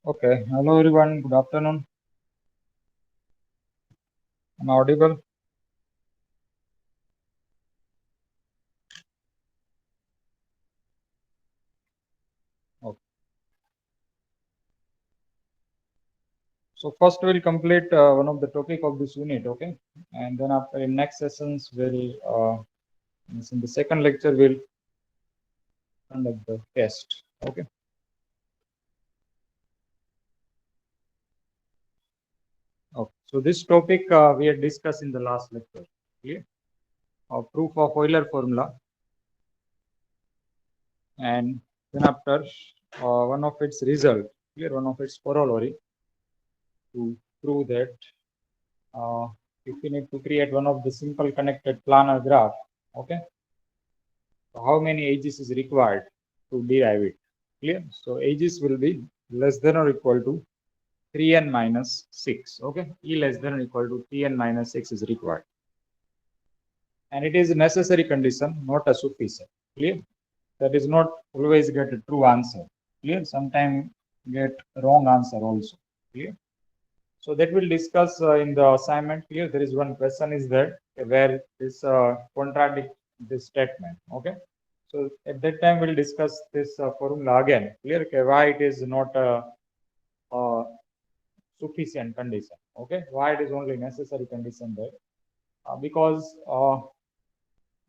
Okay. Hello, everyone. Good afternoon. Am I audible? Okay. So first we'll complete one of the topic of this unit. Okay. And then after in next sessions we'll means in the second lecture we'll conduct the test. Okay. Okay. So this topic we had discussed in the last lecture. Clear? Proof of Euler formula, and then after one of its result. Clear? One of its corollary to prove that uh, if we need to create one of the simple connected planar graph. Okay. So how many edges is required to derive it? Clear? So edges will be less than or equal to 3n minus 6. Okay, e less than or equal to 3n minus 6 is required, and it is a necessary condition, not a sufficient. Clear? That is not always get a true answer. Clear? Sometimes get wrong answer also. Clear? So that we'll discuss in the assignment. Clear? There is one question is that where this contradict this statement. Okay. So at that time we'll discuss this formula again. Clear? Okay, why it is not a sufficient condition. Okay. Why it is only necessary condition there? Because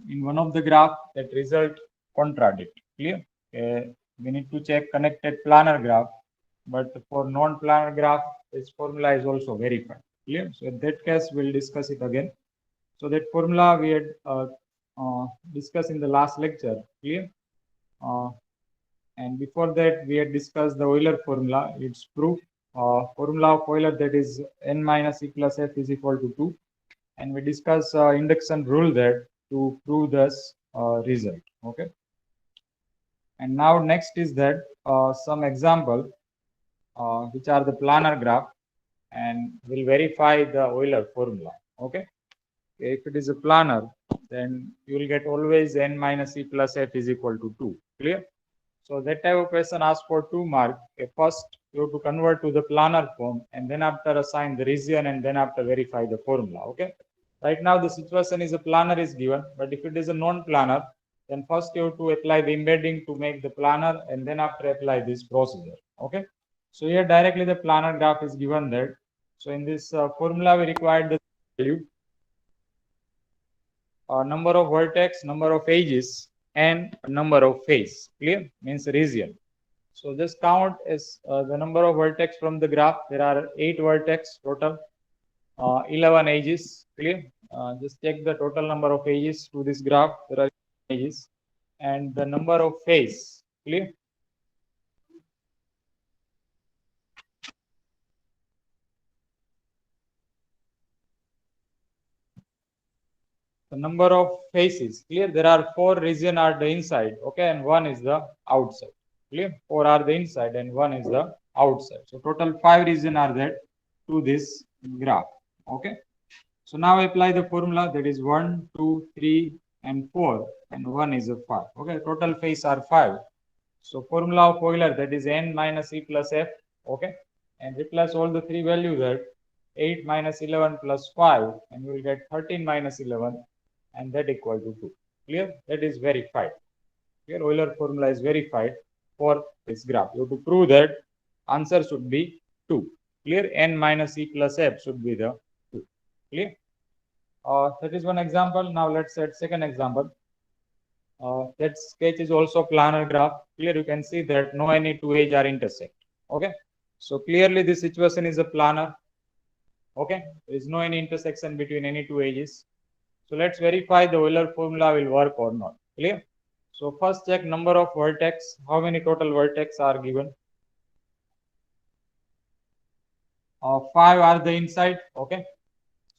in one of the graph that result contradict. Clear? We need to check connected planar graph, but for non-planar graph, this formula is also verified. Clear? So in that case, we'll discuss it again. So that formula we had discussed in the last lecture. Clear? And before that, we had discussed the Euler formula. Its proof. Formula of Euler, that is n minus e plus f is equal to 2. And we discuss induction rule there to prove this result. Okay. And now next is that some example which are the planar graph, and we'll verify the Euler formula. Okay. If it is a planar, then you will get always n minus e plus f is equal to 2. Clear? So that type of question asks for 2 mark. First, you have to convert to the planar form, and then after assign the region, and then after verify the formula. Okay. Right now the situation is a planar is given, but if it is a non-planar, then first you have to apply the embedding to make the planar, and then after apply this procedure. Okay. So here directly the planar graph is given there. So in this formula we required the value, number of vertex, number of edges, and number of face. Clear? Means region. So just count as the number of vertex from the graph. There are 8 vertex total, 11 edges. Clear? Just check the total number of edges to this graph. There are edges, and the number of face. Clear? The number of faces. Clear? There are 4 region are the inside. Okay, and 1 is the outside. Clear? 4 are the inside and 1 is the outside. So total 5 region are there to this graph. Okay. So now apply the formula, that is 1, 2, 3, and 4, and 1 is a 5. Okay, total face are 5. So formula of Euler, that is n minus e plus f. Okay, and replace all the 3 values there. 8 minus 11 plus 5, and you will get 13 minus 11, and that equal to 2. Clear? That is verified. Here Euler formula is verified for this graph. You have to prove that answer should be 2. Clear? N minus e plus f should be the 2. Clear? That is one example. Now let's set second example. That sketch is also planar graph. Clear? You can see that no any two edge are intersect. Okay. So clearly this situation is a planar. Okay. There is no any intersection between any two edges. So let's verify the Euler formula will work or not. Clear? So first check number of vertex. How many total vertex are given? 5 are the inside. Okay.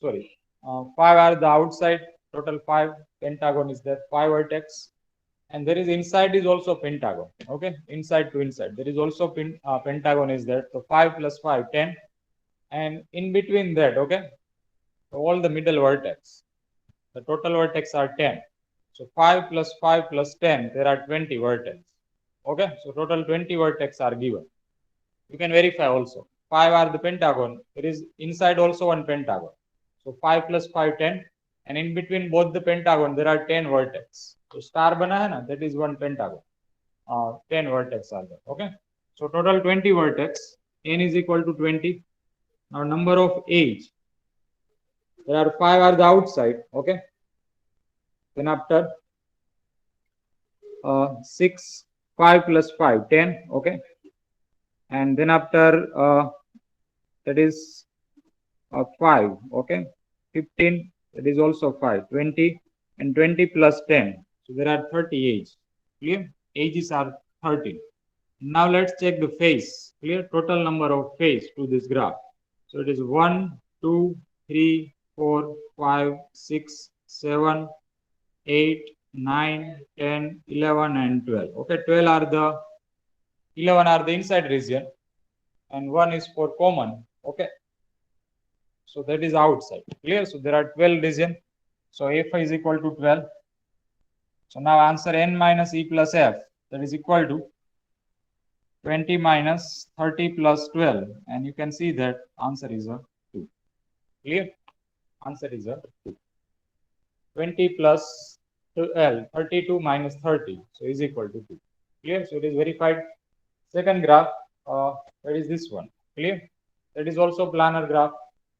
Sorry. 5 are the outside. Total 5. Pentagon is there. 5 vertex. And there is inside is also pentagon. Okay. Inside to inside. There is also pentagon is there. So 5 plus 5, 10. And in between that, okay. So all the middle vertex. The total vertex are 10. So 5 plus 5 plus 10, there are 20 vertex. Okay, so total 20 vertex are given. You can verify also. 5 are the pentagon. There is inside also one pentagon. So 5 plus 5, 10. And in between both the pentagon, there are 10 vertex. So star bana hai na, that is one pentagon. 10 vertex are there. Okay. So total 20 vertex. N is equal to 20. Now number of edge. There are 5 are the outside. Okay. Then after 6, 5 plus 5, 10. Okay. And then after that is 5. Okay. 15. That is also 5. 20 and 20 plus 10. So there are 30 edge. Clear? Edges are 30. Now let's check the face. Clear? Total number of face to this graph. So it is 1, 2, 3, 4, 5, 6, 7, 8, 9, 10, 11 and 12. Okay, 11 are the inside region and 1 is for common. Okay. So that is outside. Clear? So there are 12 region. So F is equal to 12. So now answer N minus E plus F, that is equal to 20 minus 30 plus 12. And you can see that answer is a 2. Clear? Answer is a 2. 20 plus 12, 32 minus 30. So is equal to 2. Clear? So it is verified. Second graph, that is this one. Clear? That is also planar graph.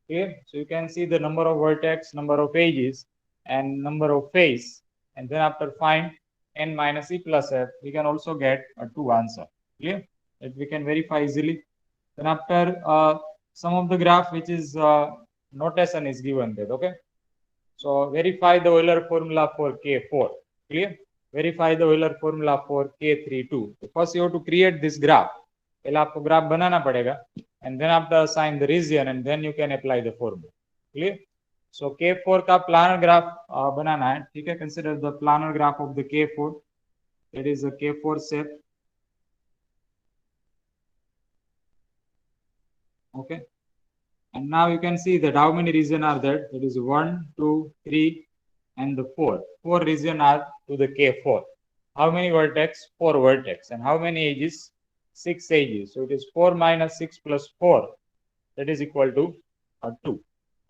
Clear? So you can see the number of vertex, number of edges, and number of face. And then after find N minus E plus F, we can also get a 2 answer. Clear? That we can verify easily. Then after some of the graph which is notation is given there. Okay. So verify the Euler formula for K4. Clear? Verify the Euler formula for K32. First you have to create this graph. पहले आपको graph बनाना पड़ेगा and then after assign the region and then you can apply the formula. Clear? So K4 का planar graph बनाना है. ठीक है? Consider the planar graph of the K4. It is a K4 shape. Okay. And now you can see that how many regions are there. That is 1, 2, 3, and the 4. 4 regions are to the K4. How many vertex? 4 vertex. And how many edges? 6 edges. So it is 4 minus 6 plus 4. That is equal to 2.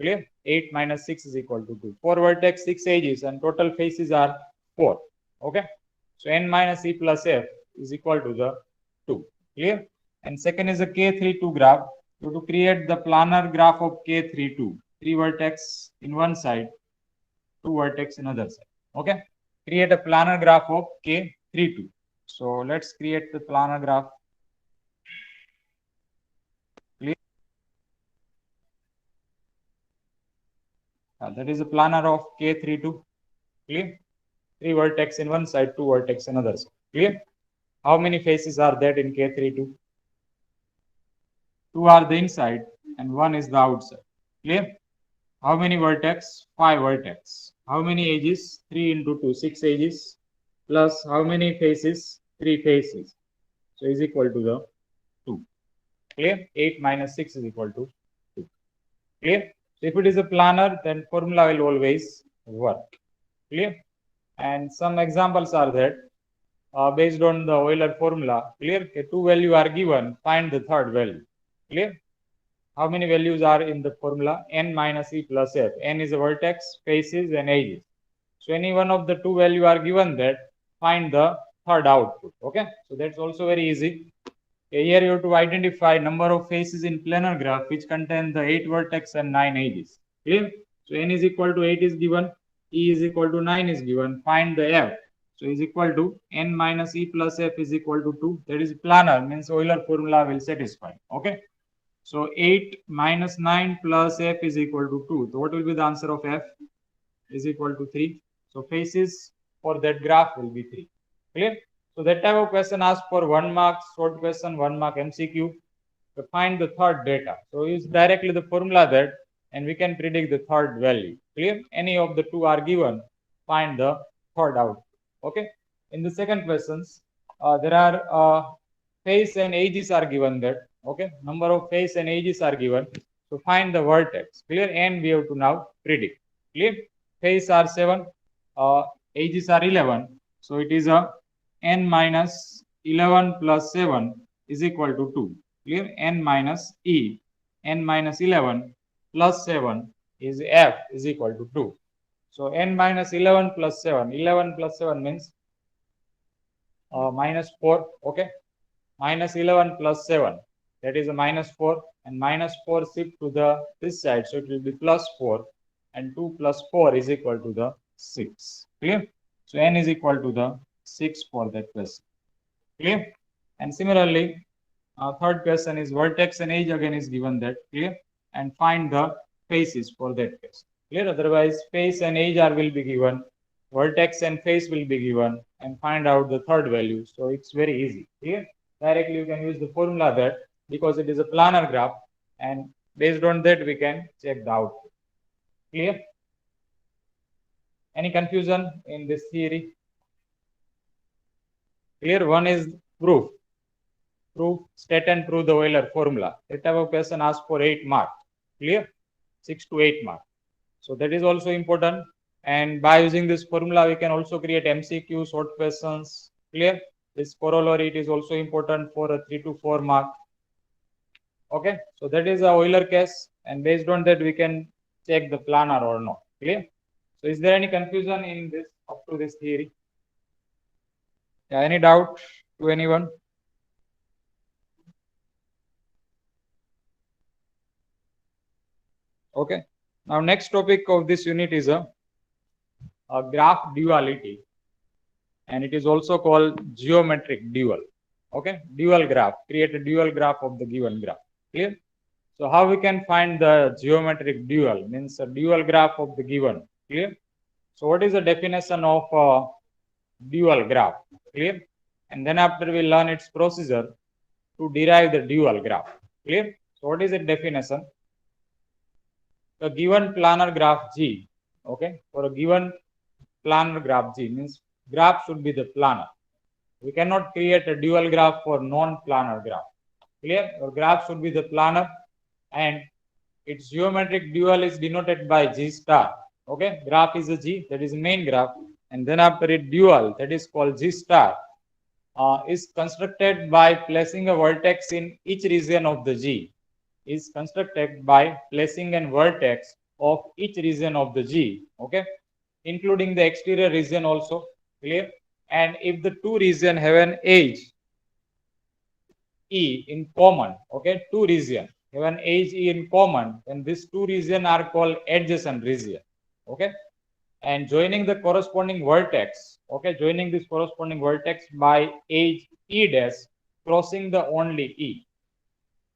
Clear? 8 minus 6 is equal to 2. 4 vertex, 6 edges, and total faces are 4. Okay. So N minus E plus F is equal to the 2. Clear? And second is a K32 graph. So to create the planar graph of K32, 3 vertex in one side, 2 vertex in other side. Okay. Create a planar graph of K32. So let's create the planar graph. Clear? That is a planar of K32. Clear? 3 vertex in one side, 2 vertex in other side. Clear? How many faces are there in K32? 2 are the inside and 1 is the outside. Clear? How many vertex? 5 vertex. How many edges? 3 into 2, 6 edges. Plus how many faces? 3 faces. So is equal to the 2. Clear? 8 minus 6 is equal to 2. Clear? So if it is a planar, then formula will always work. Clear? And some examples are there based on the Euler formula. Clear? Okay, 2 values are given. Find the third value. Clear? How many values are in the formula? N minus E plus F. N is a vertex, faces, and edges. So any one of the 2 values are given that, find the third output. Okay. So that's also very easy. Okay, here you have to identify number of faces in planar graph which contain the 8 vertex and 9 edges. Clear? So N is equal to 8 is given. E is equal to 9 is given. Find the F. So is equal to N minus E plus F is equal to 2. That is planar, means Euler formula will satisfy. Okay. So 8 minus 9 plus F is equal to 2. So what will be the answer of F? Is equal to 3. So faces for that graph will be 3. Clear? So that type of question asked for 1 mark, short question, 1 mark MCQ. To find the third data. So use directly the formula that and we can predict the third value. Clear? Any of the 2 are given, find the third output. Okay. In the second questions, there are face and edges are given that. Okay. Number of face and edges are given. So find the vertex. Clear? And we have to now predict. Clear? Face are 7. Edges are 11. So it is a n minus 11 plus 7 is equal to 2. Clear? N minus E, N minus 11 plus 7 is F is equal to 2. So N minus 11 plus 7, 11 plus 7 means minus 4, okay? Minus 11 plus 7, that is a minus 4, and minus 4 shift to the this side, so it will be plus 4, and 2 plus 4 is equal to the 6. Clear? So N is equal to the 6 for that question. Clear? And similarly, third question is vertex and edge again is given that. Clear? And find the faces for that case. Clear? Otherwise, face and edge are will be given, vertex and face will be given, and find out the third value. So it's very easy. Clear? Directly you can use the formula that, because it is a planar graph, and based on that we can check the output. Clear? Any confusion in this theory? Clear? One is proof. Proof, state and prove the Euler formula. That type of question asks for 8 marks. Clear? 6 to 8 marks. So that is also important. And by using this formula, we can also create MCQ short questions. Clear? This corollary, it is also important for a 3 to 4 mark. Okay, so that is a Euler case, and based on that we can check the planar or not. Clear? So is there any confusion in this up to this theory? Yeah, any doubt to anyone? Okay. Now next topic of this unit is a graph duality, and it is also called geometric dual. Okay, dual graph. Create a dual graph of the given graph. Clear? So how we can find the geometric dual? Means a dual graph of the given. Clear? So what is the definition of dual graph? Clear? And then after we learn its procedure to derive the dual graph. Clear? So what is the definition? The given planar graph G, okay, for a given planar graph G, means graph should be the planar. We cannot create a dual graph for non-planar graph. Clear? Your graph should be the planar, and its geometric dual is denoted by G star. Okay, graph is a G, that is main graph, and then after it dual, that is called G star, is constructed by placing a vertex in each region of the G. Is constructed by placing a vertex of each region of the G, okay, including the exterior region also. Clear? And if the two regions have an edge E in common, okay, two regions have an edge E in common, then these two regions are called adjacent region, okay, and joining the corresponding vertex, okay, joining this corresponding vertex by edge E dash, crossing the only E.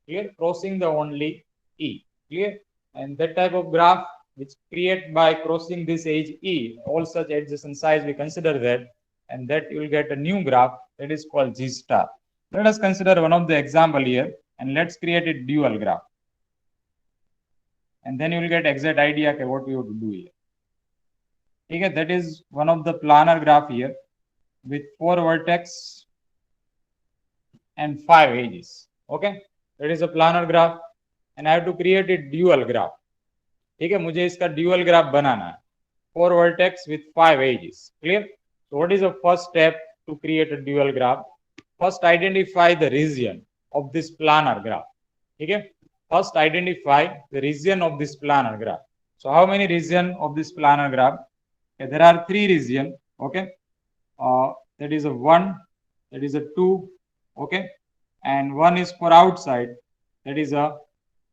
Clear? Crossing the only E. Clear? And that type of graph which create by crossing this edge E, all such adjacent sides we consider that, and that you will get a new graph that is called G star. Let us consider one of the example here, and let's create a dual graph. And then you will get exact idea okay, what we have to do here. Okay, that is one of the planar graph here with 4 vertex and 5 edges. Okay, that is a planar graph, and I have to create a dual graph. ठीक है, मुझे इसका dual graph बनाना है. 4 vertex with 5 edges. Clear? So what is the first step to create a dual graph? First identify the region of this planar graph. Okay? First identify the region of this planar graph. So how many region of this planar graph? Okay, there are 3 region. Okay, that is a 1, that is a 2, okay, and 1 is for outside, that is a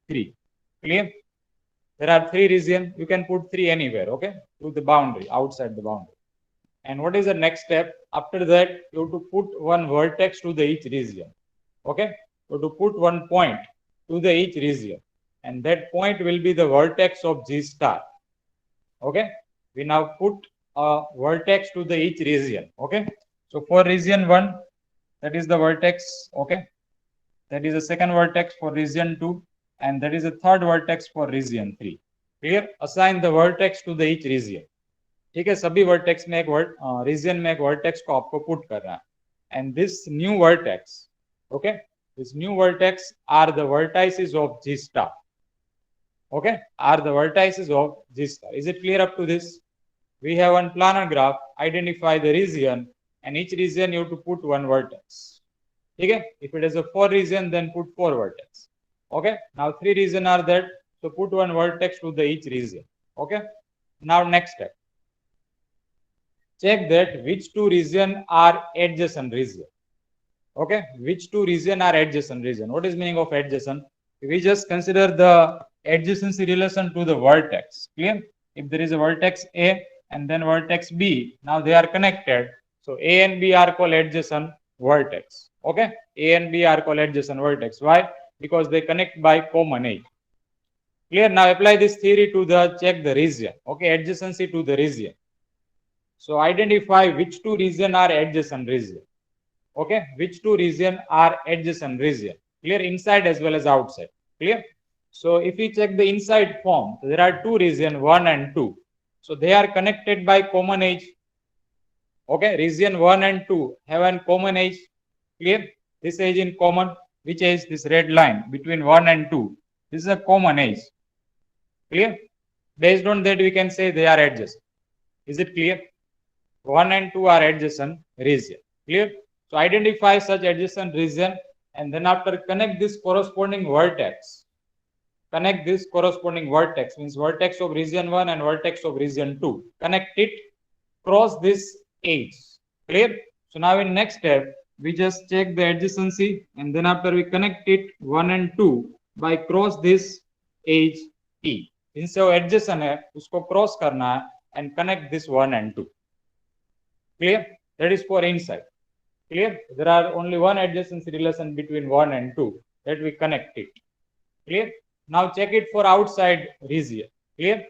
3. Clear? There are 3 region. You can put 3 anywhere, okay, to the boundary, outside the boundary. And what is the next step? After that, you have to put one vertex to the each region. Okay, you have to put one point to the each region, and that point will be the vertex of G star. Okay, we now put a vertex to the each region. Okay, so for region 1, that is the vertex. Okay, that is the second vertex for region 2, and that is the third vertex for region 3. Clear? Assign the vertex to the each region. ठीक है, सभी vertex में एक reason में एक vertex को आपको put करना है, and this new vertex, okay, this new vertex are the vertices of G star. Okay, are the vertices of G star. Is it clear up to this? We have one planar graph, identify the region, and each region you have to put one vertex. Okay, if it is a 4 region, then put 4 vertex. Okay, now 3 region are there, so put one vertex to the each region. Okay, now next step, check that which two region are adjacent region. Okay, which two region are adjacent region? What is meaning of adjacent? We just consider the adjacency relation to the vertex. Clear? If there is a vertex A and then vertex B, now they are connected. So A and B are called adjacent vertex. Okay, A and B are called adjacent vertex. Why? Because they connect by common edge. Clear? Now apply this theory to the check the region. Okay, adjacency to the region. So identify which two region are adjacent region. Okay, which two region are adjacent region? Clear? Inside as well as outside. Clear? So if we check the inside form, there are two region 1 and 2. So they are connected by common edge. Okay, region 1 and 2 have a common edge. Clear? This edge in common, which is this red line between 1 and 2. This is a common edge. Clear? Based on that, we can say they are adjacent. Is it clear? 1 and 2 are adjacent region. Clear? So identify such adjacent region and then after connect this corresponding vertex. Connect this corresponding vertex, means vertex of region 1 and vertex of region 2. Connect it, cross this edge. Clear? So now in next step, we just check the adjacency and then after we connect it 1 and 2 by cross this edge E. इनसे वो adjacent है उसको cross करना है and connect this 1 and 2. Clear? That is for inside. Clear? There are only one adjacency relation between 1 and 2 that we connect it. Clear? Now check it for outside region. Clear?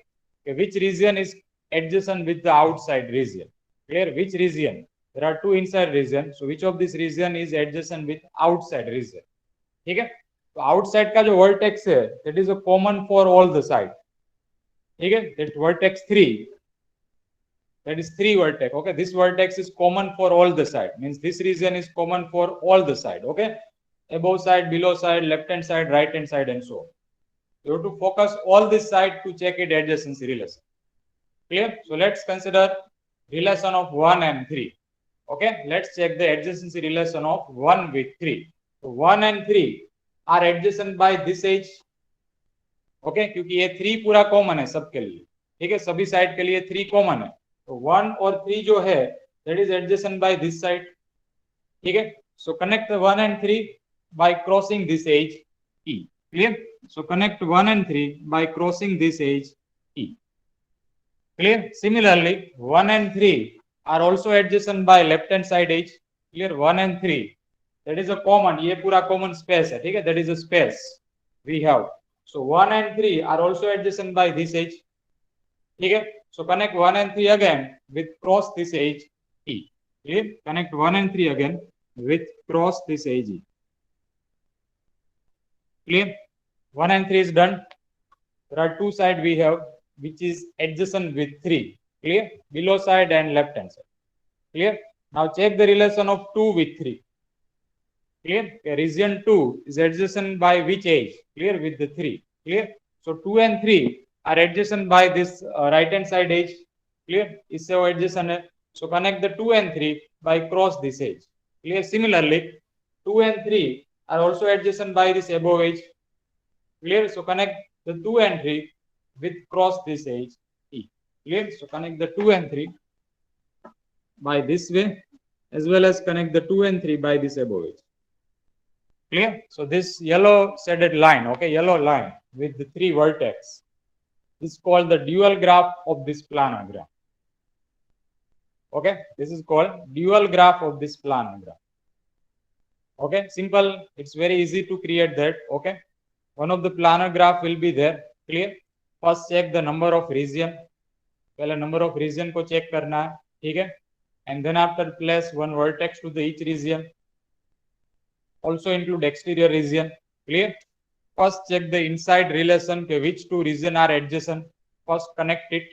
Okay, which region is adjacent with the outside region? Clear? Which region? There are two inside region. So which of this region is adjacent with outside region? ठीक है? तो outside का जो vertex है, that is a common for all the side. ठीक है? That vertex 3. That is 3 vertex. Okay, this vertex is common for all the side. Means this region is common for all the side. Okay, above side, below side, left hand side, right hand side, and so on. You have to focus all this side to check it adjacency relation. Clear? So let's consider relation of 1 and 3. Okay, let's check the adjacency relation of 1 with 3. So 1 and 3 are adjacent by this edge. Okay, क्योंकि ये 3 पूरा common है सबके लिए. ठीक है, सभी side के लिए 3 कॉमन है. तो 1 और 3 जो है that is adjacent by this side. ठीक है, so connect 1 and 3 by crossing this edge E. Clear? So connect 1 and 3 by crossing this edge E. Clear? Similarly, 1 and 3 are also adjacent by left hand side edge. Clear? 1 and 3 that is a common, ये पूरा common space है. ठीक है, that is a space we have. So 1 and 3 are also adjacent by this edge. ठीक है, so connect 1 and 3 again with cross this edge E. Clear? Connect 1 and 3 again with cross this edge E. Clear? 1 and 3 is done. There are two sides we have which is adjacent with 3. Clear? Below side and left hand side. Clear? Now check the relation of 2 with 3. Clear? Okay, region 2 is adjacent by which edge? Clear? With the 3. Clear? So 2 and 3 are adjacent by this right hand side edge. Clear? इससे वो adjacent है. So connect the 2 and 3 by cross this edge. Clear? Similarly, 2 and 3 are also adjacent by this above edge. Clear? So connect the 2 and 3 with cross this edge E. Clear? So connect the 2 and 3 by this way as well as connect the 2 and 3 by this above edge. Clear? So this yellow shaded line, okay, yellow line with the 3 vertex is called the dual graph of this planar graph. Okay, this is called dual graph of this planar graph. Okay, simple, it's very easy to create that. Okay, one of the planar graph will be there. Clear? First check the number of region. पहले number of region को check करना है. ठीक है, and then after place one vertex to the each region. Also include exterior region. Clear? First check the inside relation, which two region are adjacent. First connect it.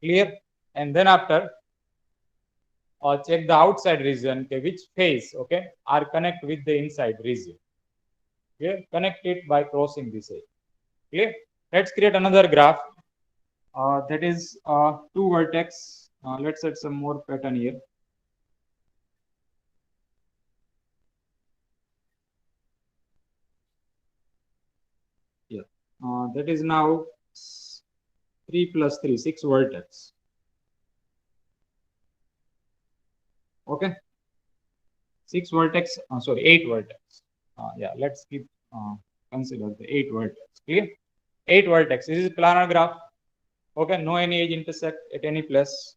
Clear? And then after check the outside region, which face, okay, are connect with the inside region. Clear? Connect it by crossing this edge. Clear? Let's create another graph. That is 2 vertex. Let's set some more pattern here. that is now 3 plus 3, 6 vertex. Okay, 6 vertex, sorry, 8 vertex. Yeah, let's keep consider the 8 vertex. Clear? 8 vertex. This is planar graph. Okay, no any edge intersect at any place.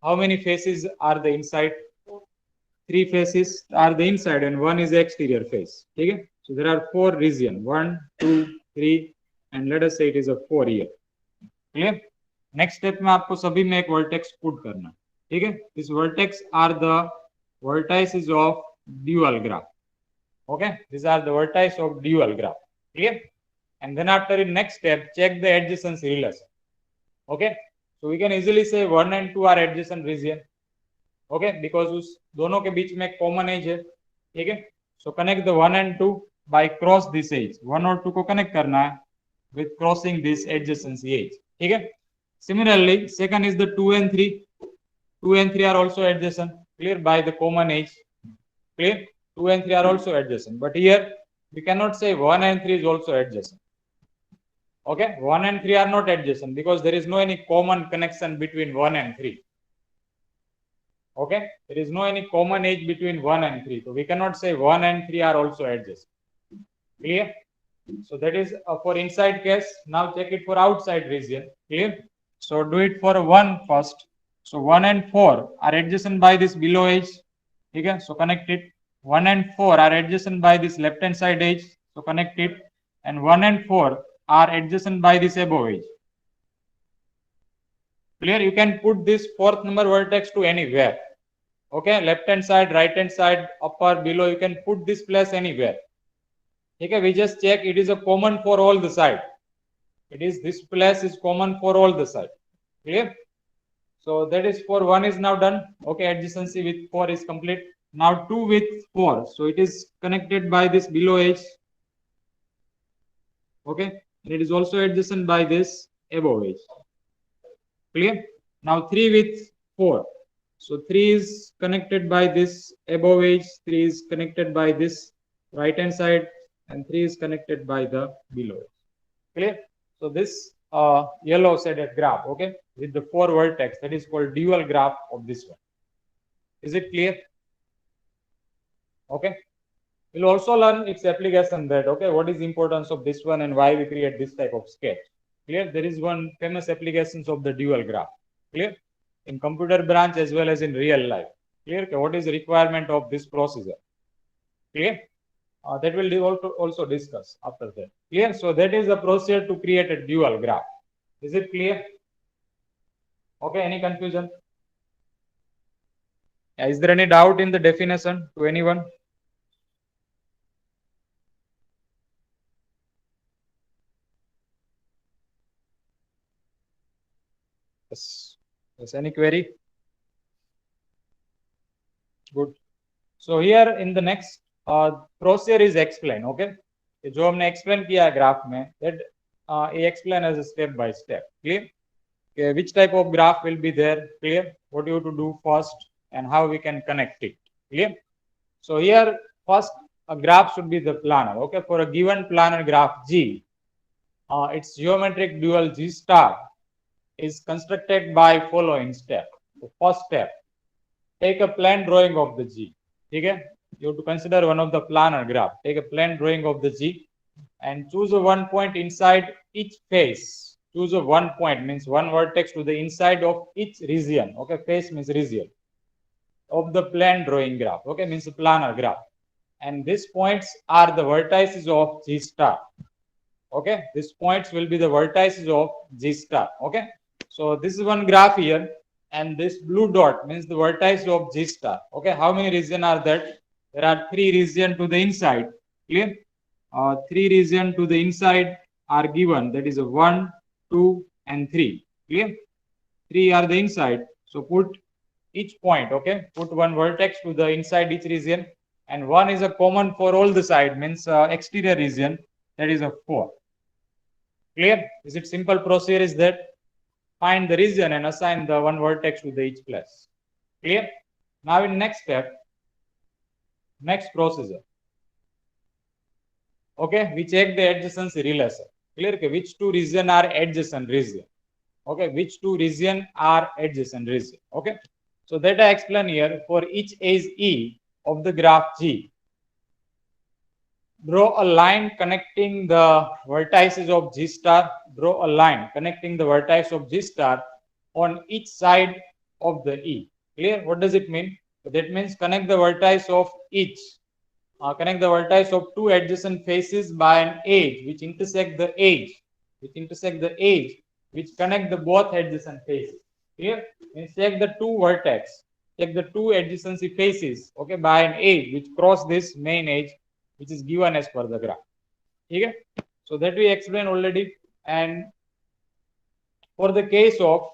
How many faces are the inside? 3 faces are the inside and 1 is the exterior face. Okay, so there are 4 region, 1, 2, 3, and let us say it is a 4 here. Clear? Next step में आपको सभी में एक vertex put करना, ठीक है? These vertex are the vertices of dual graph. Okay, these are the vertices of dual graph. Clear? And then after in next step, check the adjacency relation. Okay, so we can easily say 1 and 2 are adjacent region. Okay, because उस दोनों के बीच में common edge है, ठीक है? So connect the 1 and 2 by cross this edge. 1 और 2 को connect करना है with crossing this adjacency edge. ठीक है? Similarly, second is the 2 and 3. 2 and 3 are also adjacent. Clear? By the common edge. Clear? 2 and 3 are also adjacent. But here we cannot say 1 and 3 is also adjacent. Okay, 1 and 3 are not adjacent because there is no any common connection between 1 and 3. Okay, there is no any common edge between 1 and 3. So we cannot say 1 and 3 are also adjacent. Clear? So that is for inside case. Now check it for outside region. Clear? So do it for 1 first. So 1 and 4 are adjacent by this below edge. Okay, so connect it. 1 and 4 are adjacent by this left hand side edge. So connect it. And 1 and 4 are adjacent by this above edge. Clear? You can put this fourth number vertex to anywhere. Okay, left hand side, right hand side, upper, below, you can put this place anywhere. Okay, we just check it is a common for all the side. It is this place is common for all the side. Clear? So that is for 1 is now done. Okay, adjacency with 4 is complete. Now 2 with 4. So it is connected by this below edge. Okay, and it is also adjacent by this above edge. Clear? Now 3 with 4. So 3 is connected by this above edge, 3 is connected by this right hand side, and 3 is connected by the below edge. Clear? So this yellow shaded graph, okay, with the 4 vertex, that is called dual graph of this one. Is it clear? Okay. We'll also learn its application that, okay, what is the importance of this one and why we create this type of sketch. Clear? There is one famous applications of the dual graph. Clear? In computer branch as well as in real life. Clear? Okay, what is the requirement of this procedure? Clear? That will also discuss after that. Clear? So that is the procedure to create a dual graph. Is it clear? Okay, any confusion? Is there any doubt in the definition to anyone? Yes. Yes, any query? Good. So here in the next procedure is explained. Okay, जो हमने explain किया है graph में, that ये explain as a step by step. Clear? Okay, which type of graph will be there? Clear? What you have to do first and how we can connect it. Clear? So here first a graph should be the planar. Okay, for a given planar graph G, its geometric dual G star is constructed by following step. The first step, take a plane drawing of the G. Okay, you have to consider one of the planar graph. Take a plane drawing of the G and choose a one point inside each face. Choose a one point means one vertex to the inside of each region. Okay, face means region of the plane drawing graph. Okay, means a planar graph. And these points are the vertices of G star. Okay, these points will be the vertices of G star. Okay, so this is one graph here, and this blue dot means the vertex of G star. Okay, how many regions are that? There are 3 regions to the inside. Clear? 3 regions to the inside are given. That is a 1, 2, and 3. Clear? 3 are the inside. So put each point. Okay, put one vertex to the inside each region, and 1 is a common for all the side means exterior region. That is a 4. Clear? Is it simple procedure is that? Find the region and assign the one vertex to the each place. Clear? Now in next step, next procedure. Okay, we check the adjacency relation. Clear? Which two region are adjacent region? Okay, which two region are adjacent region? Okay, so that I explain here. For each edge E of the graph G, draw a line connecting the vertices of G star. Draw a line connecting the vertex of G star on each side of the E. Clear? What does it mean? That means connect the vertex of each. Connect the vertex of two adjacent faces by an edge which intersect the edge, which connect the both adjacent faces. Clear? Means check the two vertex, check the two adjacency faces, okay, by an edge which cross this main edge, which is given as per the graph. Okay, so that we explained already. And for the case of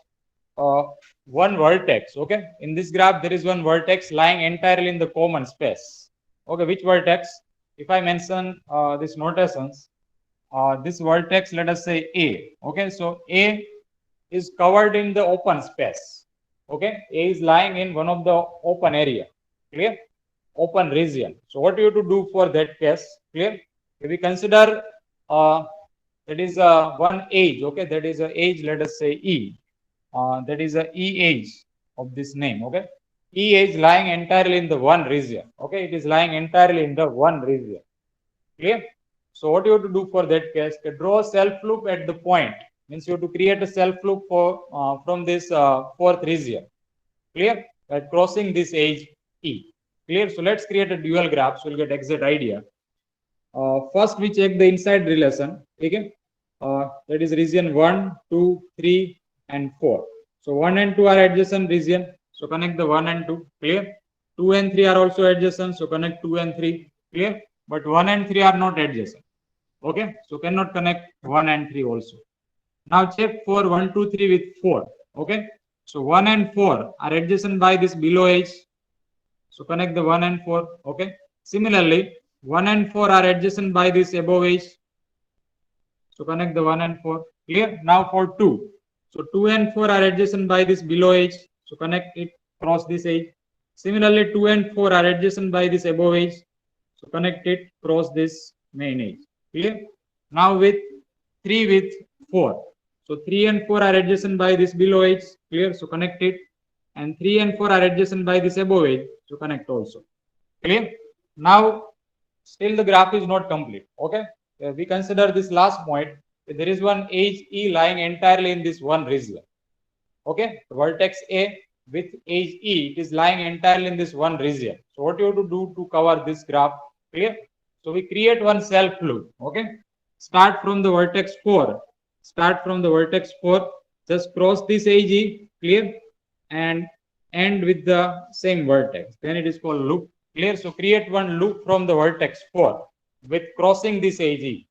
one vertex, okay, in this graph there is one vertex lying entirely in the common space. Okay, which vertex? If I mention this notations, this vertex, let us say A. Okay, so A is covered in the open space. Okay, A is lying in one of the open area. Clear? Open region. So what you have to do for that case? Clear? If we consider that is one edge. Okay, that is a edge. Let us say E. That is a E edge of this name. Okay, E edge lying entirely in the one region. Okay, it is lying entirely in the one region. Clear? So what you have to do for that case? Draw a self loop at the point. Means you have to create a self loop for from this fourth region. Clear? By crossing this edge E. Clear? So let's create a dual graph so we'll get exact idea. First we check the inside relation. Okay? That is region 1, 2, 3 and 4. So 1 and 2 are adjacent region. So connect the 1 and 2. Clear? 2 and 3 are also adjacent. So connect 2 and 3. Clear? But 1 and 3 are not adjacent. Okay? So cannot connect 1 and 3 also. Now check for 1, 2, 3 with 4. Okay? So 1 and 4 are adjacent by this below edge. So connect the 1 and 4. Okay? Similarly, 1 and 4 are adjacent by this above edge. So connect the 1 and 4. Clear? Now for 2. So 2 and 4 are adjacent by this below edge. So connect it, cross this edge. Similarly, 2 and 4 are adjacent by this above edge. So connect it, cross this main edge. Clear? Now with 3 with 4. So 3 and 4 are adjacent by this below edge. Clear? So connect it. And 3 and 4 are adjacent by this above edge. So connect also. Clear? Now still the graph is not complete. Okay? We consider this last point. There is one edge E lying entirely in this one region. Okay? Vertex A with edge E, it is lying entirely in this one region. So what you have to do to cover this graph? Clear? So we create one self loop. Okay? Start from the vertex 4. Start from the vertex 4. Just cross this edge E. Clear? And end with the same vertex. Then it is called loop. Clear? So create one loop from the vertex 4 with crossing this edge E.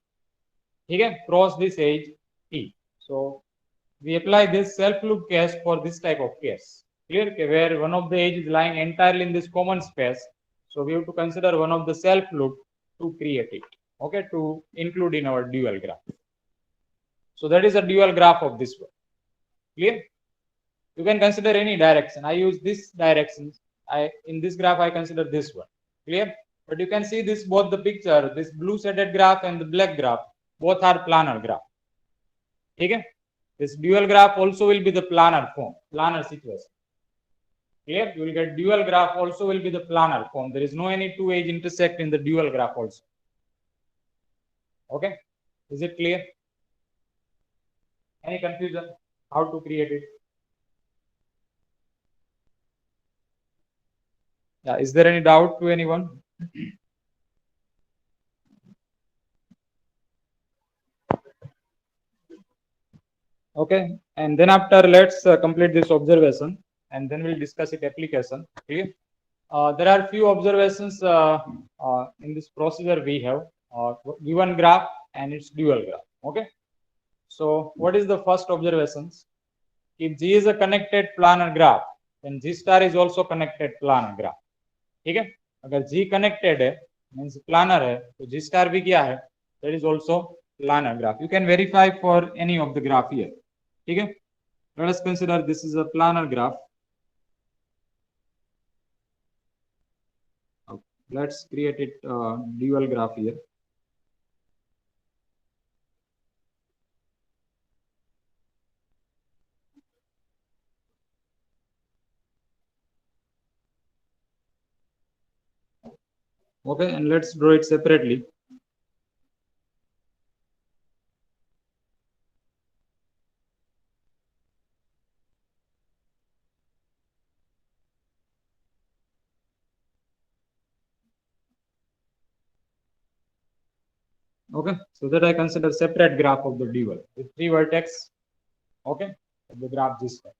Okay? Cross this edge E. So we apply this self loop case for this type of case. Clear? Where one of the edge is lying entirely in this common space. So we have to consider one of the self loop to create it. Okay? To include in our dual graph. So that is a dual graph of this one. Clear? You can consider any direction. I use this direction. In this graph I consider this one. Clear? But you can see this both the picture, this blue shaded graph and the black graph, both are planar graph. Okay? This dual graph also will be the planar form, planar situation. Clear? You will get dual graph also will be the planar form. There is no any two edge intersect in the dual graph also. Okay? Is it clear? Any confusion? How to create it? Yeah, is there any doubt to anyone? Okay, and then after let's complete this observation and then we'll discuss it application. Clear? There are few observations in this procedure we have given graph and its dual graph. Okay, so what is the first observations? If G is a connected planar graph, then G star is also connected planar graph. ठीक है? अगर G connected है means planar है तो G star भी क्या है? That is also planar graph. You can verify for any of the graph here. ठीक है? Let us consider this is a planar graph. Let's create it dual graph here. Okay, and let's draw it separately. Okay, so that I consider separate graph of the dual with 3 vertex. Okay, of the graph this way.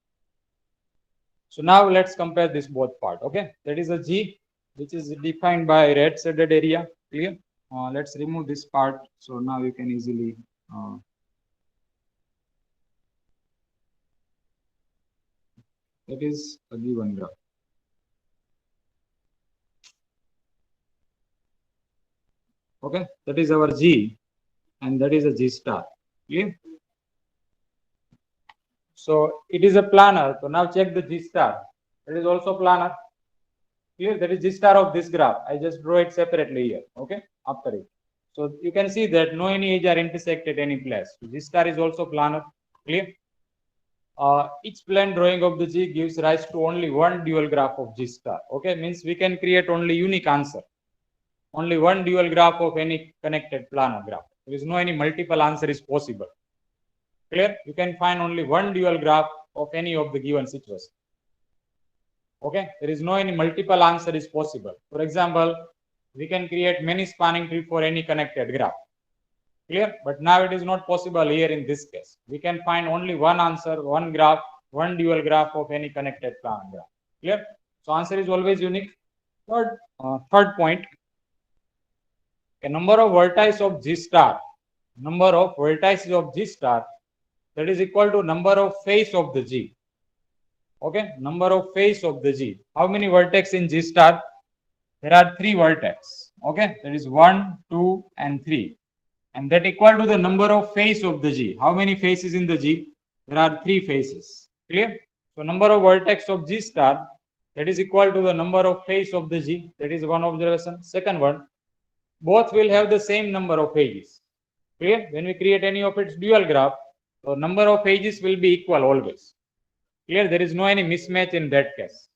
So now let's compare this both part. Okay, that is a G which is defined by red shaded area. Clear? Let's remove this part. So now you can easily that is a given graph. Okay, that is our G and that is a G star. Clear? So it is a planar. So now check the G star. It is also planar. Clear? That is G star of this graph. I just draw it separately here. Okay, after it. So you can see that no any edge are intersect at any place. So G star is also planar. Clear? Each plane drawing of the G gives rise to only one dual graph of G star. Okay, means we can create only unique answer. Only one dual graph of any connected planar graph. There is no any multiple answer is possible. Clear? You can find only one dual graph of any of the given situation. Okay, there is no any multiple answer is possible. For example, we can create many spanning tree for any connected graph. Clear? But now it is not possible here in this case. We can find only one answer, one graph, one dual graph of any connected planar graph. Clear? So answer is always unique. Third point, a number of vertices of G star, number of vertices of G star, that is equal to number of face of the G. Okay, number of face of the G. How many vertex in G star? There are 3 vertex. Okay, there is 1, 2, and 3. And that equal to the number of face of the G. How many faces in the G? There are 3 faces. Clear? So number of vertex of G star, that is equal to the number of face of the G. That is one observation. Second one, both will have the same number of edges. Clear? When we create any of its dual graph, so number of edges will be equal always. Clear? There is no any mismatch in that case.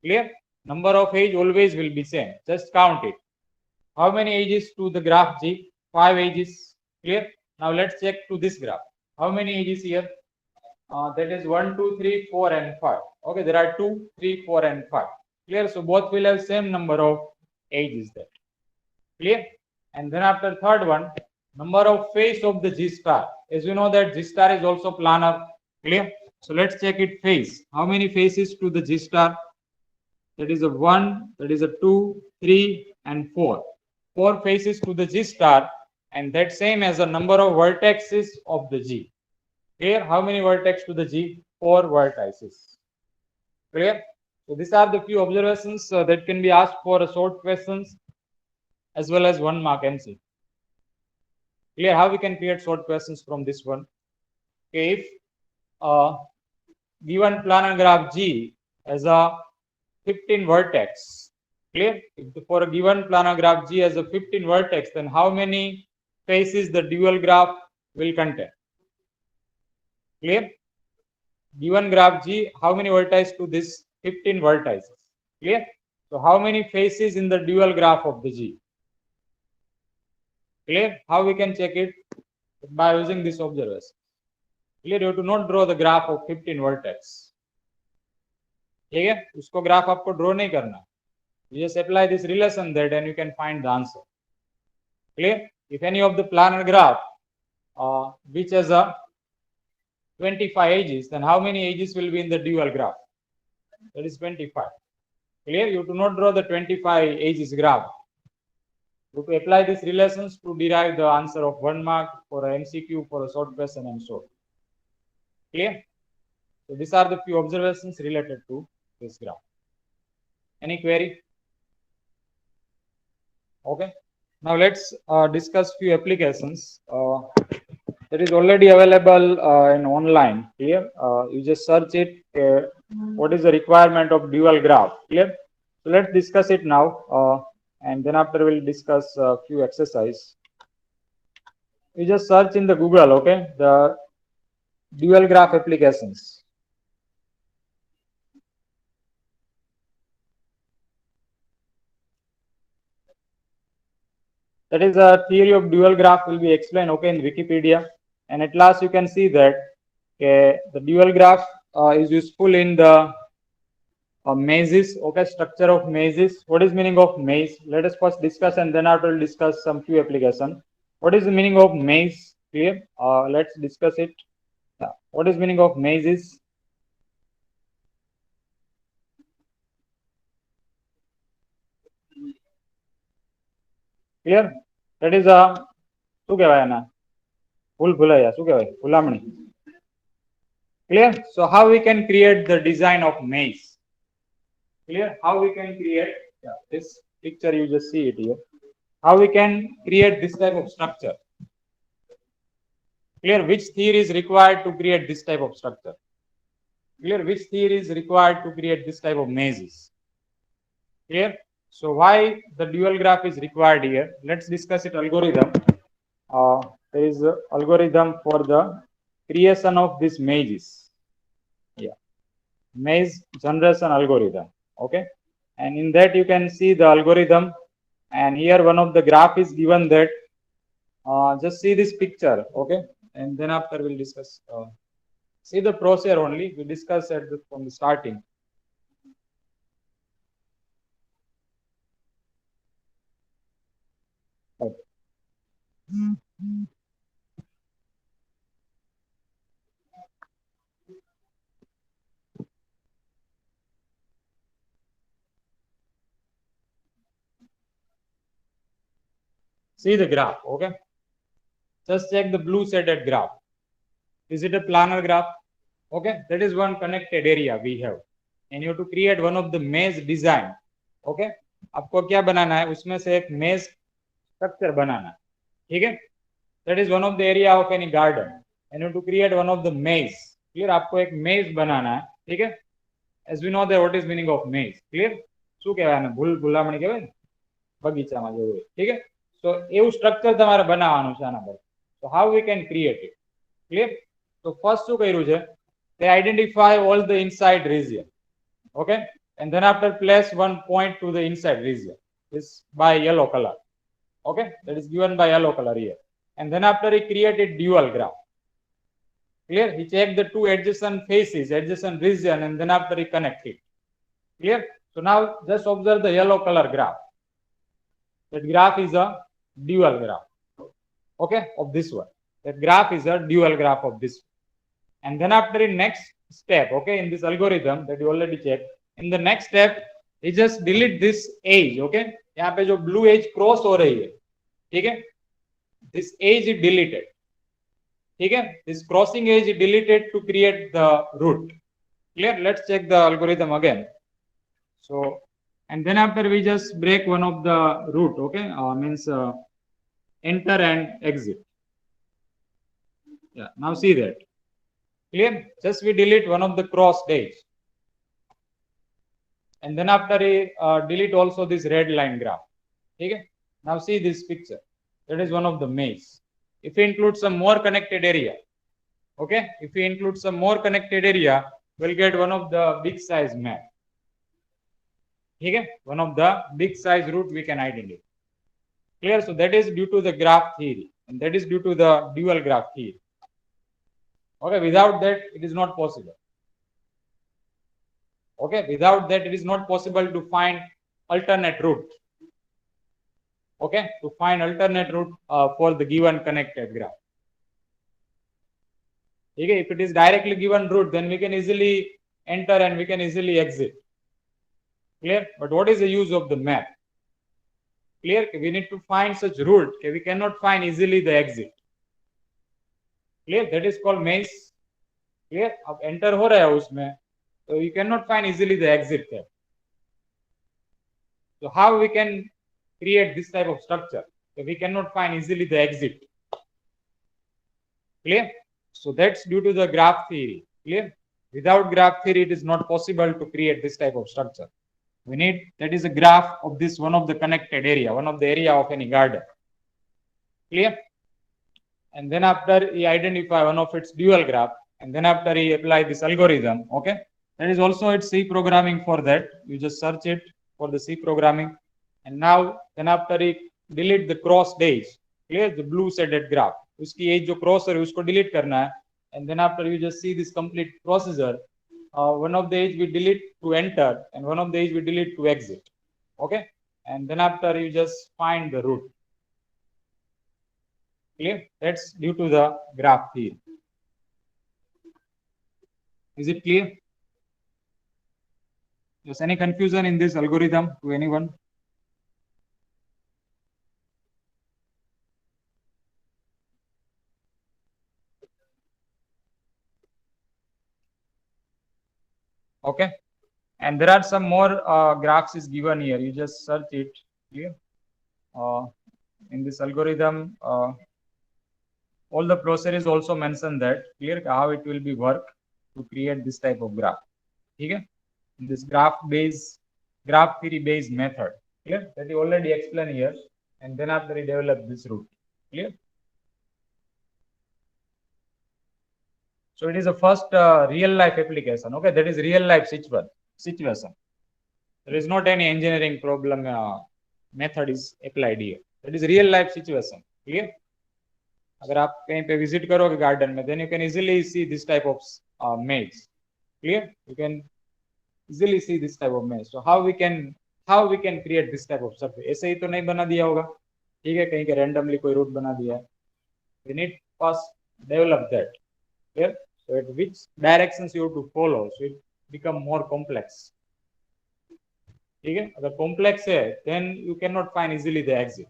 Clear? Number of edge always will be same. Just count it. How many edges to the graph G? 5 edges. Clear? Now let's check to this graph. How many edges here? That is 1, 2, 3, 4, and 5. Okay, there are 2, 3, 4, and 5. Clear? So both will have same number of edges there. Clear? And then after third one, number of face of the G star. As you know that G star is also planar. Clear? So let's check it face. How many faces to the G star? That is a 1, that is a 2, 3, and 4. 4 faces to the G star, and that same as the number of vertices of the G. Clear? How many vertex to the G? 4 vertices. Clear? So these are the few observations that can be asked for a short questions as well as 1 mark MC. Clear? How we can create short questions from this one? Okay, if given planar graph G as a 15 vertex. Clear? If for a given planar graph G has a 15 vertex, then how many faces the dual graph will contain? Clear? Given graph G, how many vertices to this 15 vertices? Clear? So how many faces in the dual graph of the G? Clear? How we can check it? By using this observation. Clear? You have to not draw the graph of 15 vertex. ठीक है उसको graph आपको draw नहीं करना you just apply this relation that and you can find the answer. Clear? If any of the planar graph which has a 25 edges, then how many edges will be in the dual graph? That is 25. Clear? You do not draw the 25 edges graph. You to apply these relations to derive the answer of 1 mark for a MCQ, for a short question, and so. Clear? So these are the few observations related to this graph. Any query? Okay. Now let's discuss few applications that is already available in online. Clear? You just search it. What is the requirement of dual graph? Clear? So let's discuss it now, and then after we'll discuss a few exercise. You just search in the Google. Okay, the dual graph applications. That is a theory of dual graph will be explained, okay, in Wikipedia. And at last you can see that the dual graph is useful in the mazes, okay, structure of mazes. What is meaning of maze? Let us first discuss, and then I will discuss some few application. What is the meaning of maze? Clear? Let's discuss it. What is meaning of mazes? Clear? That is a શું કહેવાય આના ભૂલ ભૂલાયા શું કહેવાય ભૂલામણી. Clear? So how we can create the design of maze? Clear? How we can create this picture, you just see it here. How we can create this type of structure? Clear? Which theory is required to create this type of structure? Clear? Which theory is required to create this type of mazes? Clear? So why the dual graph is required here? Let's discuss it. Algorithm. There is an algorithm for the creation of these mazes. Yeah, maze generation algorithm. Okay, and in that you can see the algorithm. And here one of the graph is given that. Just see this picture. Okay, and then after we'll discuss. See the procedure only. We discuss from the starting. See the graph, okay? Just check the blue shaded graph. Is it a planar graph? Okay, that is one connected area we have. And you have to create one of the maze design. Okay, आपको क्या बनाना है उसमें से एक maze structure बनाना, ठीक है? That is one of the area of any garden. And you have to create one of the maze. Clear? आपको एक maze बनाना है, ठीक है? As we know that what is meaning of maze. Clear? શું કહેવાય આને ભૂલામણી કહેવાય ને બગીચામાં જેવું, ठीक है? So એવું સ્ટ્રક્ચર તમારે બનાવવાનું છે આના પર. So how we can create it? Clear? So first શું કર્યું છે? They identify all the inside region. Okay, and then after place one point to the inside region is by yellow color. Okay, that is given by yellow color here. And then after he created dual graph. Clear? He checked the two adjacent faces, adjacent region, and then after he connect it. Clear? So now just observe the yellow color graph. That graph is a dual graph. Okay, of this one. That graph is a dual graph of this one. And then after the next step, okay, in this algorithm that you already checked, in the next step, he just delete this edge, okay? यहाँ पे जो blue edge cross हो रही है, ठीक है? This edge is deleted, ठीक है? This crossing edge is deleted to create the root. Clear? Let's check the algorithm again. So, and then after we just break one of the root, okay? Means enter and exit. Yeah, now see that. Clear? Just we delete one of the crossed edge. And then after delete also this red line graph. Okay? Now see this picture. That is one of the maze. If we include some more connected area, okay? If we include some more connected area, we'll get one of the big size map. Okay? One of the big size root we can identify. Clear? So that is due to the graph theory. And that is due to the dual graph theory. Okay, without that, it is not possible. Okay, without that, it is not possible to find alternate route. Okay, to find alternate route for the given connected graph. Okay, if it is directly given route, then we can easily enter and we can easily exit. Clear? But what is the use of the map? Clear? We need to find such route. Okay, we cannot find easily the exit. Clear? That is called maze. Clear? अब enter हो रहा है उसमें, so you cannot find easily the exit there. So how we can create this type of structure? So we cannot find easily the exit. Clear? So that's due to the graph theory. Clear? Without graph theory, it is not possible to create this type of structure. We need, that is a graph of this one of the connected area, one of the area of any garden. Clear? And then after he identify one of its dual graph, and then after he apply this algorithm, okay? There is also its C programming for that. You just search it for the C programming. And now, then after he delete the crossed edge, clear, the blue shaded graph, उसकी edge जो cross है उसको delete करना है, and then after you just see this complete procedure. One of the edge we delete to enter and one of the edge we delete to exit. Okay, and then after you just find the root. Clear? That's due to the graph theory. Is it clear? Is any confusion in this algorithm to anyone? Okay, and there are some more graphs is given here. You just search it here. In this algorithm, all the procedure is also mentioned that clear how it will be work to create this type of graph. Okay, this graph theory based method, clear, that you already explained here, and then after you develop this route. Clear? So it is a first real life application. Okay, that is real life situation. There is not any engineering problem method is applied here. That is real life situation. Clear? अगर आप कहीं पे visit करोगे garden में, then you can easily see this type of maze. Clear? You can easily see this type of maze. So how we can create this type of surface? ऐसे ही तो नहीं बना दिया होगा, ठीक है, कहीं के randomly कोई route बना दिया है. We need first develop that. Clear? So at which directions you have to follow, so it become more complex. ठीक है, अगर complex है, then you cannot find easily the exit.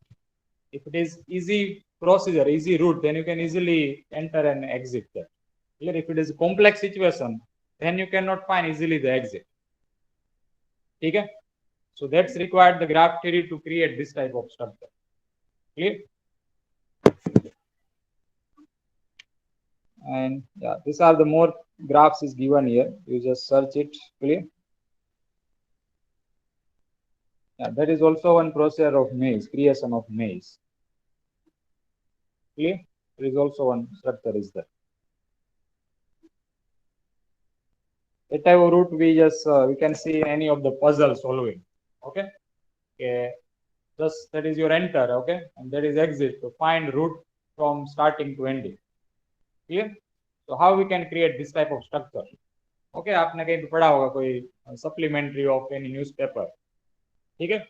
If it is easy procedure, easy route, then you can easily enter and exit there. Clear? If it is a complex situation, then you cannot find easily the exit. Okay? So that's required the graph theory to create this type of structure. Clear? And yeah, these are the more graphs is given here. You just search it. Clear? Yeah, that is also one procedure of maze, creation of maze. Clear? There is also one structure is there. That type of route we just we can see any of the puzzle solving. Okay. Okay. Just that is your enter. Okay, and that is exit. To find route from starting to ending. Clear? So how we can create this type of structure? Okay, आपने कहीं पढ़ा होगा कोई supplementary of any newspaper. ठीक है?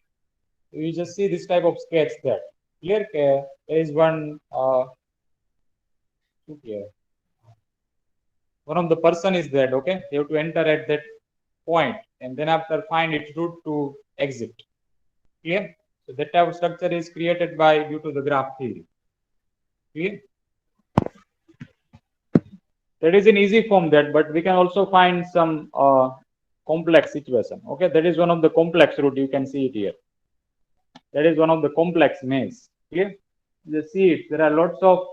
You just see this type of sketch there. Clear? There is one. One of the person is that, okay, you have to enter at that point and then after find its route to exit. Clear? So that type of structure is created by due to the graph theory. Clear? That is in easy form that, but we can also find some complex situation. Okay, that is one of the complex route. You can see it here. That is one of the complex maze. Clear? You see it. There are lots of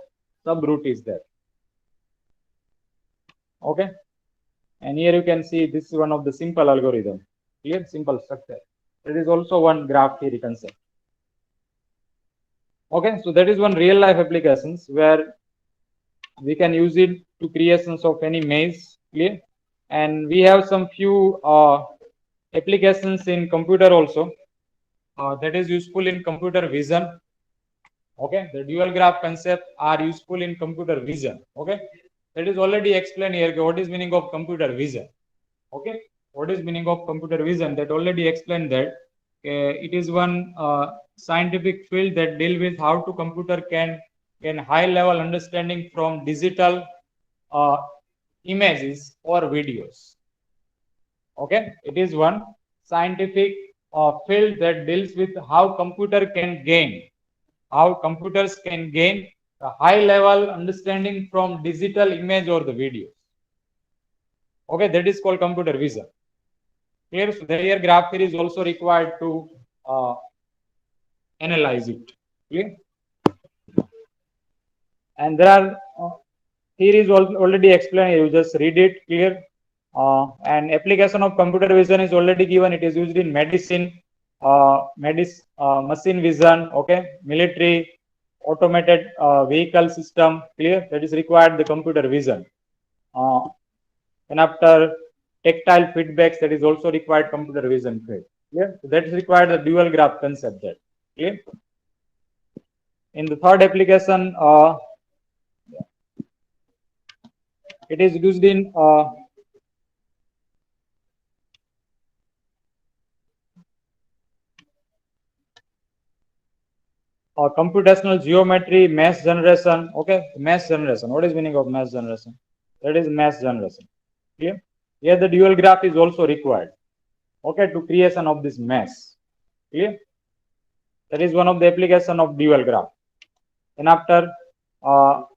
sub route is there. Okay, and here you can see this is one of the simple algorithm. Clear? Simple structure. That is also one graph theory concept. Okay, so that is one real life applications where we can use it to creations of any maze. Clear? And we have some few applications in computer also that is useful in computer vision. Okay, the dual graph concept are useful in computer vision. Okay, that is already explained here. What is meaning of computer vision? Okay, what is meaning of computer vision? That already explained that it is one scientific field that deal with how to computer can high level understanding from digital images or videos. Okay, it is one scientific field that deals with how computers can gain a high level understanding from digital image or the videos. Okay, that is called computer vision. Here, so there graph theory is also required to analyze it. Clear? And there are theories already explained. You just read it. Clear? And application of computer vision is already given. It is used in medicine, machine vision. Okay, military, automated vehicle system. Clear? That is required the computer vision. And after tactile feedbacks, that is also required computer vision field. Clear? So that is required the dual graph concept there. Clear? In the third application, it is used in computational geometry, mass generation. Okay, mass generation. What is meaning of mass generation? That is mass generation. Clear? Here the dual graph is also required. Okay, to creation of this mass. Clear? That is one of the application of dual graph. And after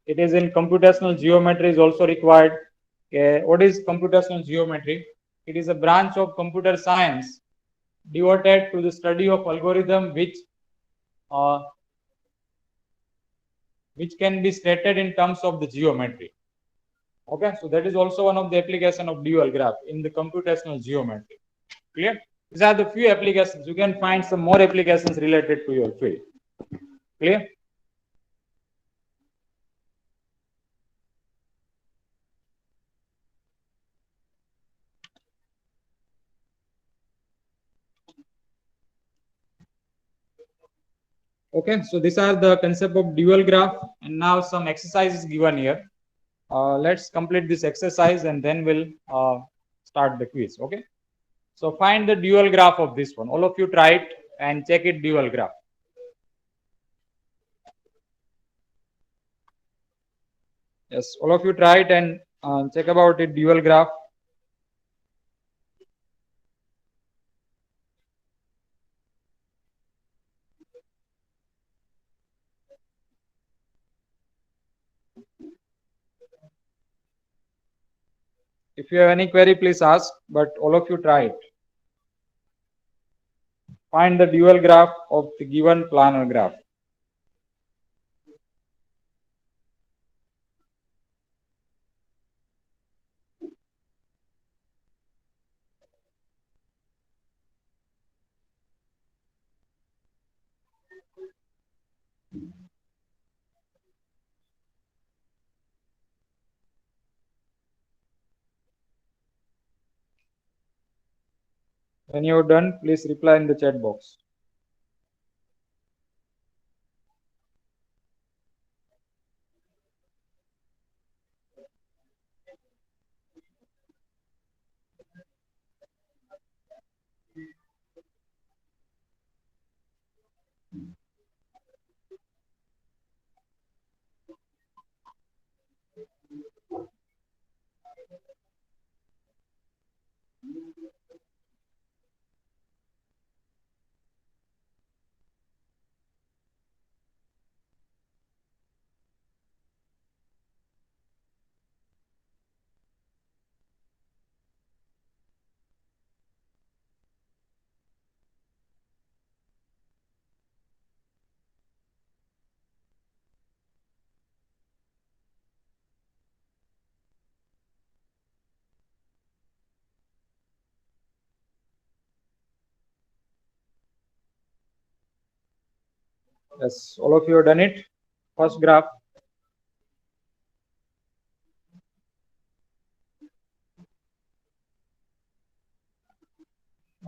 it is in computational geometry is also required. What is computational geometry? It is a branch of computer science devoted to the study of algorithm uh, which can be stated in terms of the geometry. Okay, so that is also one of the application of dual graph in the computational geometry. Clear? These are the few applications. You can find some more applications related to your field. Clear? Okay, so these are the concept of dual graph, and now some exercises given here. Let's complete this exercise and then we'll start the quiz. Okay, so find the dual graph of this one. All of you try it and check it dual graph. Yes, all of you try it and check about it dual graph. If you have any query, please ask, but all of you try it. Find the dual graph of the given planar graph. When you're done, please reply in the chat box. Yes, all of you have done it. First graph.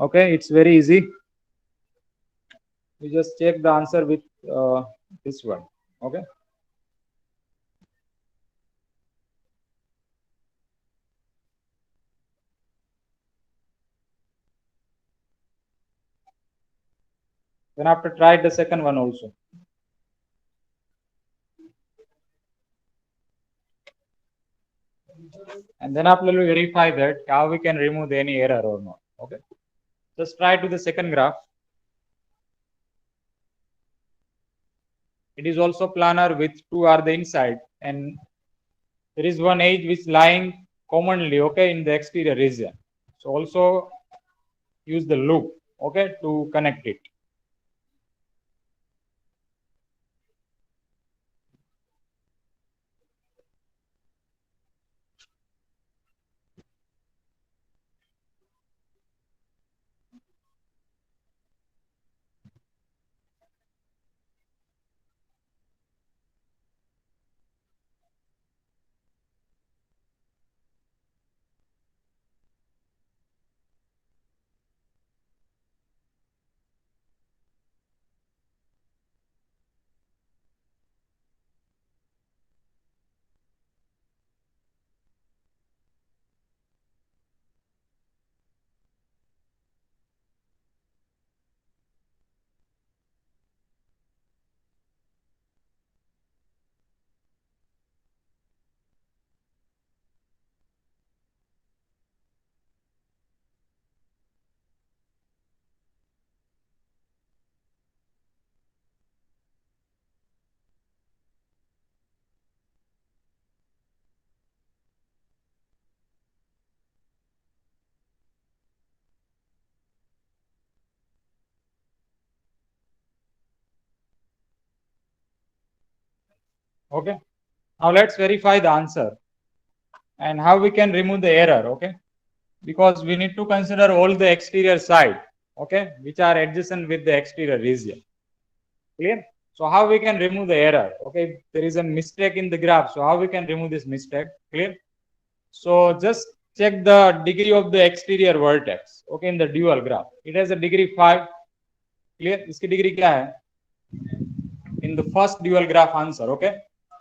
Okay, it's very easy. You just check the answer with this one. Okay. Then after try the second one also. And then after we verify that how we can remove any error or not. Okay. Just try to the second graph. It is also planar with two are the inside, and there is one edge which lying commonly, okay, in the exterior region. So also use the loop, okay, to connect it. Okay. Now let's verify the answer and how we can remove the error. Okay. Because we need to consider all the exterior side. Okay. Which are adjacent with the exterior region. Clear? So how we can remove the error? Okay. There is a mistake in the graph. So how we can remove this mistake? Clear? So just check the degree of the exterior vertex. Okay. In the dual graph. It has a degree 5. Clear? इसकी degree क्या है? In the first dual graph answer, okay,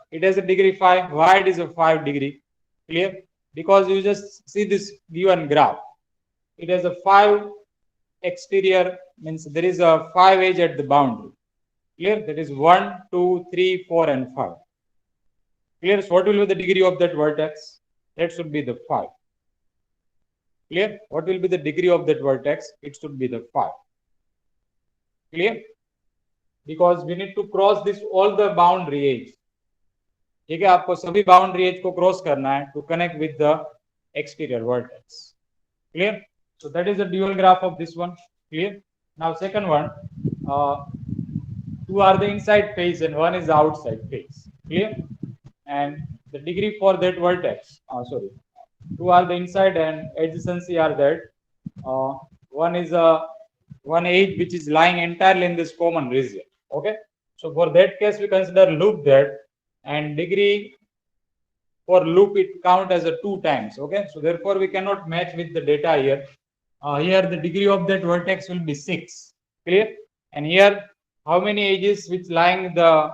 it has a degree 5. Why it is a 5 degree? Clear? Because you just see this given graph, it has a 5 exterior, means there is a 5 edge at the boundary. Clear? That is 1, 2, 3, 4 and 5. Clear? So what will be the degree of that vertex? That should be the 5. Clear? What will be the degree of that vertex? It should be the 5. Clear? Because we need to cross this all the boundary edge. ठीक है, आपको सभी boundary as को cross करना है to connect with the exterior vertex. Clear? So that is the dual graph of this one. Clear? Now second one, two are the inside face and one is the outside face. Clear? And the degree for that vertex, two are the inside and adjacency are that one is a one edge which is lying entirely in this common region. Okay, so for that case we consider loop that, and degree for loop it count as a 2 times. Okay, so therefore we cannot match with the data here. Here the degree of that vertex will be 6. Clear? And here how many edges which lying the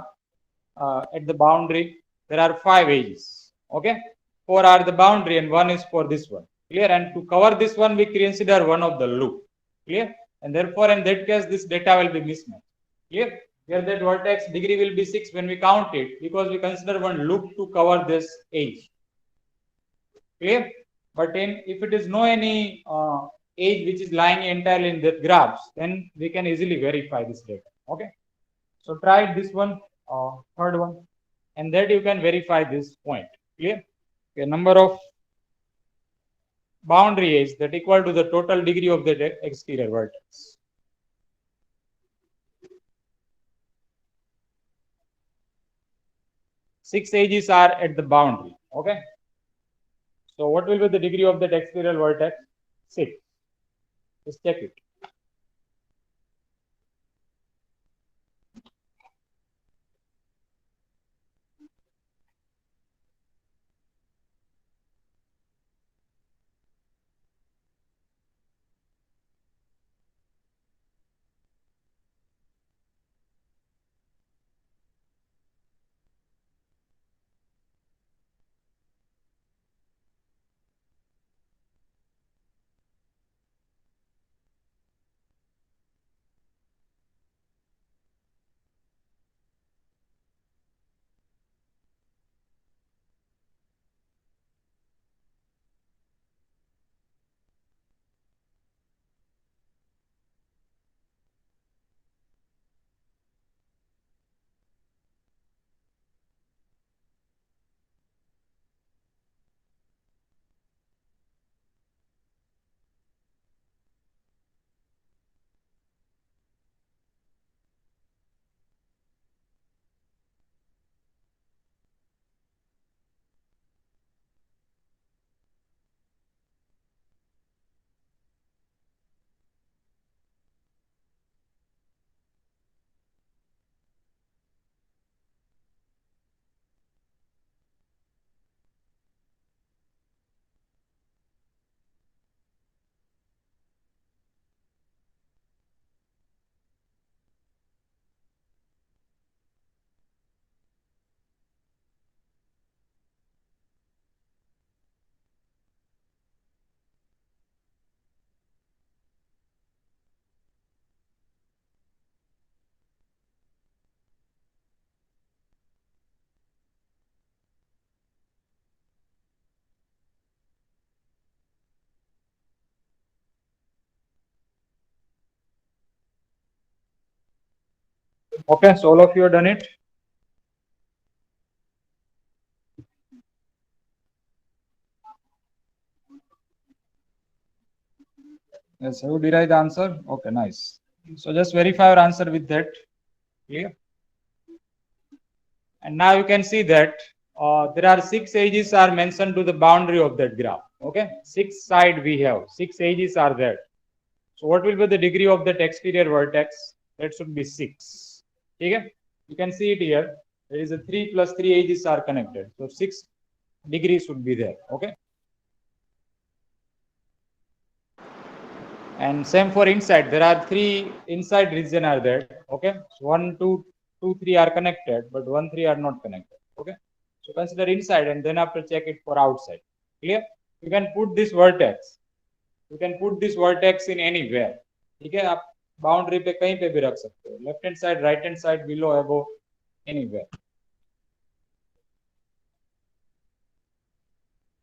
at the boundary? There are 5 edges. Okay, 4 are the boundary and 1 is for this one. Clear? And to cover this one we consider one of the loop. Clear? And therefore in that case this data will be mismatched. Clear? Here that vertex degree will be 6 when we count it, because we consider one loop to cover this edge. Clear? But if it is no any edge which is lying entirely in the graphs, then we can easily verify this data. Okay, so try this one, third one, and that you can verify this point. Clear? Okay, number of boundary edge that equal to the total degree of the exterior vertex. Six edges are at the boundary. Okay, so what will be the degree of that exterior vertex? 6. Just check it. Okay, so all of you have done it. Yes, have you derived the answer? Okay, nice. So just verify your answer with that. Clear? And now you can see that there are 6 edges are mentioned to the boundary of that graph. Okay, 6 side we have, 6 edges are there. So what will be the degree of that exterior vertex? That should be 6. Okay, you can see it here. There is a 3 plus 3 edges are connected. So 6 degrees should be there. Okay. And same for inside. There are 3 inside region are there. Okay. So 1, 2, 2, 3 are connected, but 1, 3 are not connected. Okay. So consider inside and then after check it for outside. Clear? You can put this vertex. You can put this vertex in anywhere. ठीक है, आप boundary पे कहीं पे भी रख सकते हो, left hand side, right hand side, below, above, anywhere.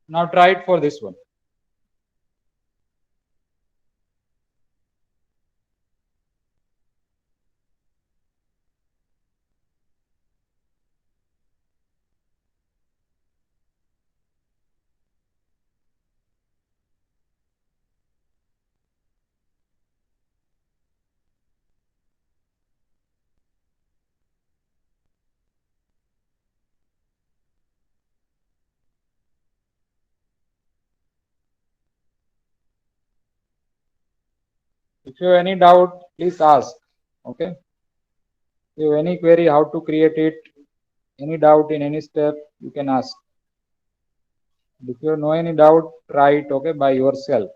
Now try it for this one. If you have any doubt, please ask. Okay. If you have any query how to create it, any doubt in any step, you can ask. If you know any doubt, try it, okay, by yourself.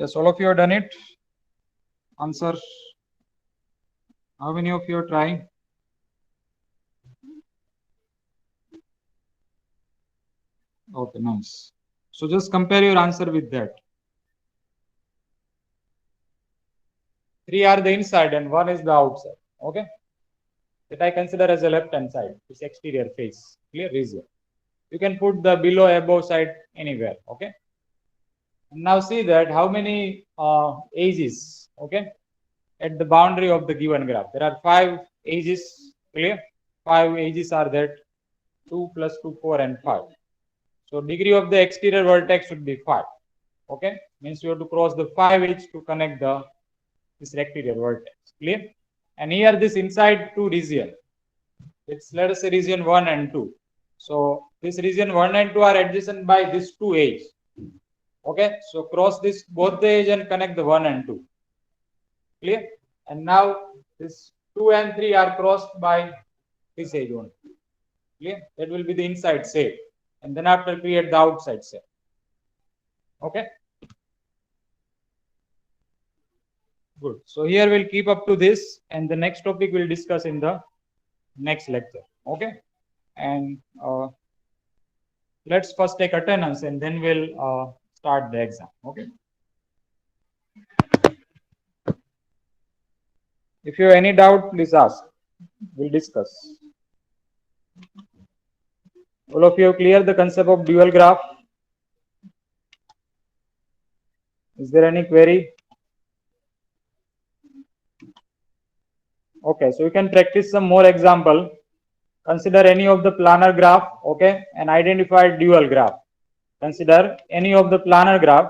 Yes, all of you have done it. Answer. How many of you are trying? Okay, nice. So just compare your answer with that. 3 are the inside and 1 is the outside. Okay. That I consider as a left hand side, this exterior face, clear region. You can put the below, above side anywhere. Okay. Now see that how many edges, okay, at the boundary of the given graph. There are 5 edges, clear? 5 edges are there, 2 plus 2, 4 and 5. So degree of the exterior vertex should be 5. Okay, means you have to cross the 5 edge to connect this exterior vertex, clear? And here this inside 2 region, it's let us say region 1 and 2. So this region 1 and 2 are adjacent by this 2 edge. Okay, so cross this both the edge and connect the 1 and 2. Clear? And now this 2 and 3 are crossed by this edge only. Clear? That will be the inside shape. And then after create the outside shape. Okay. Good. So here we'll keep up to this, and the next topic we'll discuss in the next lecture. Okay. And let's first take attendance and then we'll start the exam. Okay. If you have any doubt, please ask. We'll discuss. All of you have clear the concept of dual graph? Is there any query? Okay, so you can practice some more example. consider any of the planar graph, okay, and identify dual graph. Consider any of the planar graph